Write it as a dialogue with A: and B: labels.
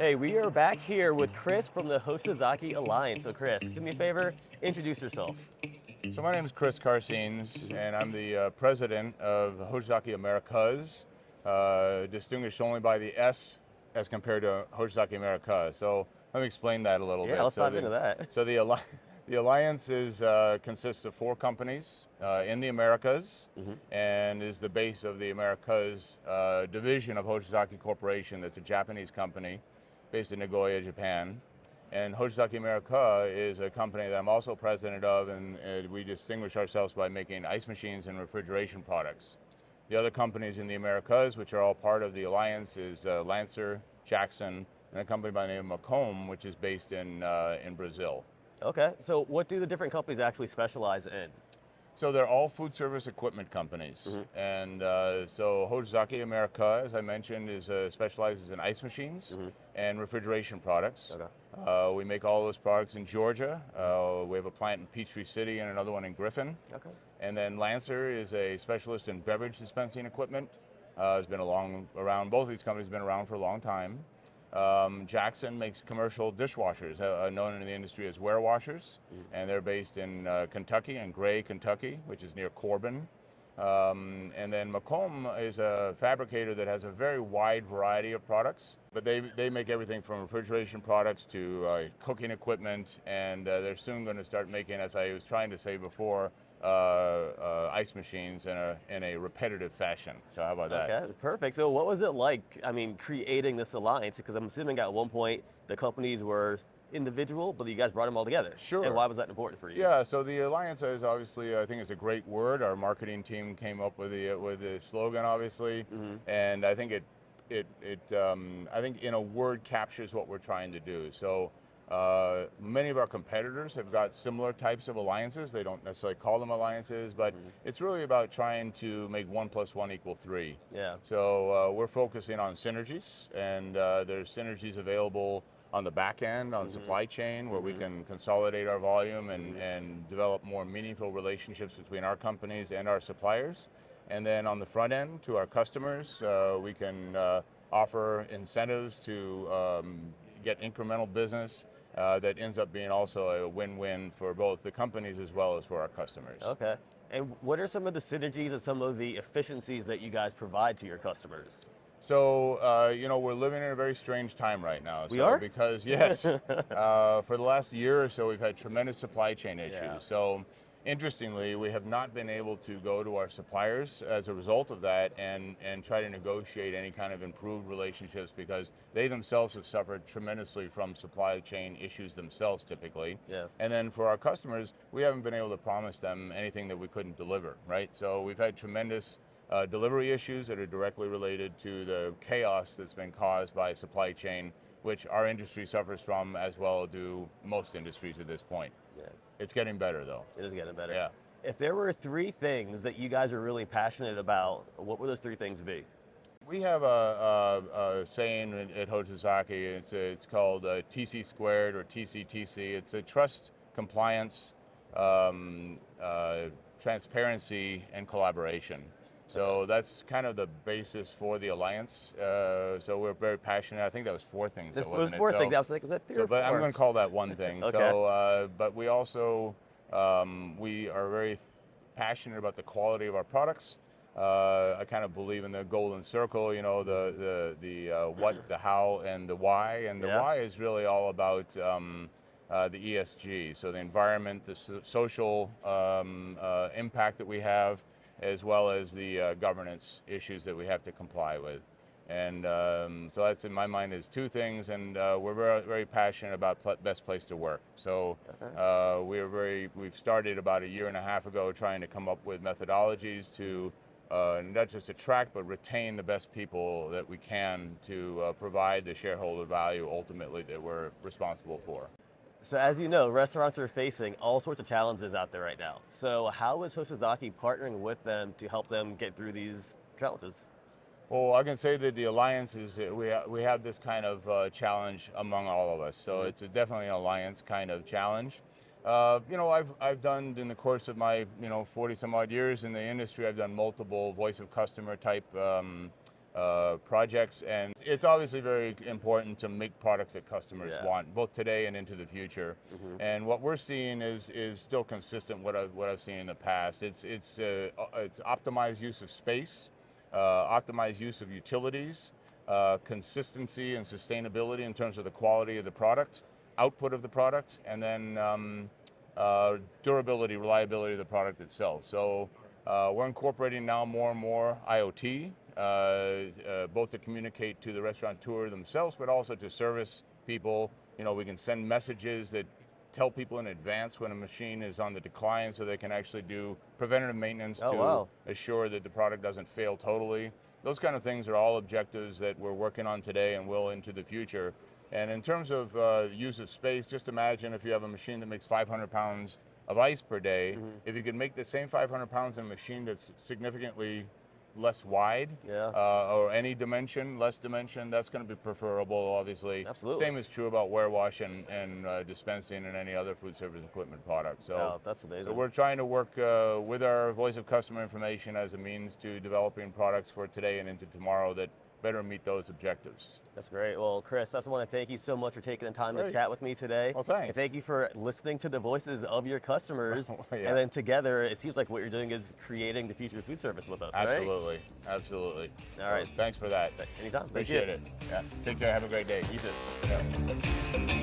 A: Hey, we are back here with Chris from the Hoshizaki Alliance. So Chris, do me a favor, introduce yourself.
B: So my name is Chris Carcines, and I'm the president of Hoshizaki Americas, distinguished only by the S as compared to Hoshizaki Americas. So let me explain that a little
A: Yeah,
B: bit.
A: let's dive into that.
B: So the alliance consists of four companies in the Americas, and is the base of the Americas division of Hoshizaki Corporation. That's a Japanese company based in Nagoya, Japan. And Hoshizaki America is a company that I'm also president of, and we distinguish ourselves by making ice machines and refrigeration products. The other companies in the Americas, which are all part of the alliance, is Lancer, Jackson, and a company by the name of Macomb, which is based in Brazil.
A: Okay, so what do the different companies actually specialize in?
B: So they're all food service equipment companies, and so Hoshizaki America, as I mentioned, specializes in ice machines and refrigeration products.
A: Okay.
B: We make all those products in Georgia. We have a plant in Peachtree City and another one in Griffin.
A: Okay.
B: And then Lancer is a specialist in beverage dispensing equipment. Has been around. Both of these companies have been around for a long time. Jackson makes commercial dishwashers, known in the industry as warewashers, and they're based in Kentucky, in Gray, Kentucky, which is near Corbin. And then Macomb is a fabricator that has a very wide variety of products, but they make everything from refrigeration products to cooking equipment, and they're soon going to start making, as I was trying to say before, ice machines in a repetitive fashion. So how about that?
A: Okay, perfect. So what was it like, creating this alliance? Because I'm assuming at one point the companies were individual, but you guys brought them all together.
B: Sure.
A: And why was that important for you?
B: Yeah, so the alliance is obviously, I think it's a great word. Our marketing team came up with the slogan, obviously, and I think I think in a word captures what we're trying to do. So many of our competitors have got similar types of alliances. They don't necessarily call them alliances, but it's really about trying to make 1 + 1 = 3.
A: Yeah.
B: So we're focusing on synergies, and there's synergies available on the back end, on supply chain, where we can consolidate our volume and develop more meaningful relationships between our companies and our suppliers. And then on the front end, to our customers, we can offer incentives to get incremental business that ends up being also a win-win for both the companies as well as for our customers.
A: Okay. And what are some of the synergies and some of the efficiencies that you guys provide to your customers?
B: So, we're living in a very strange time right now.
A: We are?
B: Because, yes, for the last year or so, we've had tremendous supply chain issues.
A: Yeah.
B: So, interestingly, we have not been able to go to our suppliers as a result of that and try to negotiate any kind of improved relationships, because they themselves have suffered tremendously from supply chain issues themselves, typically.
A: Yeah.
B: And then for our customers, we haven't been able to promise them anything that we couldn't deliver, right? So we've had tremendous delivery issues that are directly related to the chaos that's been caused by supply chain, which our industry suffers from, as well do most industries at this point.
A: Yeah.
B: It's getting better, though.
A: It is getting better.
B: Yeah.
A: If there were three things that you guys are really passionate about, what would those three things be?
B: We have a saying at Hoshizaki. It's called TC squared, or TCTC. It's a trust, compliance, transparency, and collaboration. So that's kind of the basis for the alliance. So we're very passionate. I think that was four things.
A: It was four things. I was like, is that three or four?
B: But I'm going to call that one thing.
A: Okay.
B: So, but we also we are very passionate about the quality of our products. I kind of believe in the golden circle. The what, the how, and the why. And the why is really all about the ESG. So the environment, the social impact that we have, as well as the governance issues that we have to comply with. And so that's, in my mind, is two things, and we're very, very passionate about best place to work. So we've started about 1.5 years ago trying to come up with methodologies to not just attract but retain the best people that we can to provide the shareholder value ultimately that we're responsible for.
A: So as you know, restaurants are facing all sorts of challenges out there right now. So how is Hoshizaki partnering with them to help them get through these challenges?
B: Well, I can say that the alliance is, we have this kind of challenge among all of us. So it's definitely an alliance kind of challenge. I've done, in the course of my 40 some odd years in the industry, I've done multiple voice of customer type projects, and it's obviously very important to make products that customers
A: Yeah.
B: want, both today and into the future. And what we're seeing is still consistent what I've seen in the past. It's optimized use of space, optimized use of utilities, consistency and sustainability in terms of the quality of the product, output of the product, and then durability, reliability of the product itself. So we're incorporating now more and more IoT, both to communicate to the restaurateur themselves, but also to service people. You know, we can send messages that tell people in advance when a machine is on the decline, so they can actually do preventative maintenance to assure that the product doesn't fail totally. Those kind of things are all objectives that we're working on today and will into the future. And in terms of use of space, just imagine if you have a machine that makes 500 pounds of ice per day, if you could make the same 500 pounds in a machine that's significantly less wide, or any dimension, less dimension, that's going to be preferable, obviously.
A: Absolutely.
B: Same is true about warewash and dispensing and any other food service equipment product. So,
A: that's amazing.
B: so we're trying to work with our voice of customer information as a means to developing products for today and into tomorrow that better meet those objectives.
A: That's great. Well, Chris, I just want to thank you so much for taking the time to
B: Great.
A: chat with me today.
B: Well, thanks.
A: And thank you for listening to the voices of your customers.
B: Yeah.
A: And then together, it seems like what you're doing is creating the future of food service with us,
B: Absolutely, absolutely.
A: All right.
B: Thanks for that.
A: Right? Anytime.
B: Appreciate
A: Thank you.
B: it. Yeah. Take care. Have a great day.
A: You too.
B: Yeah.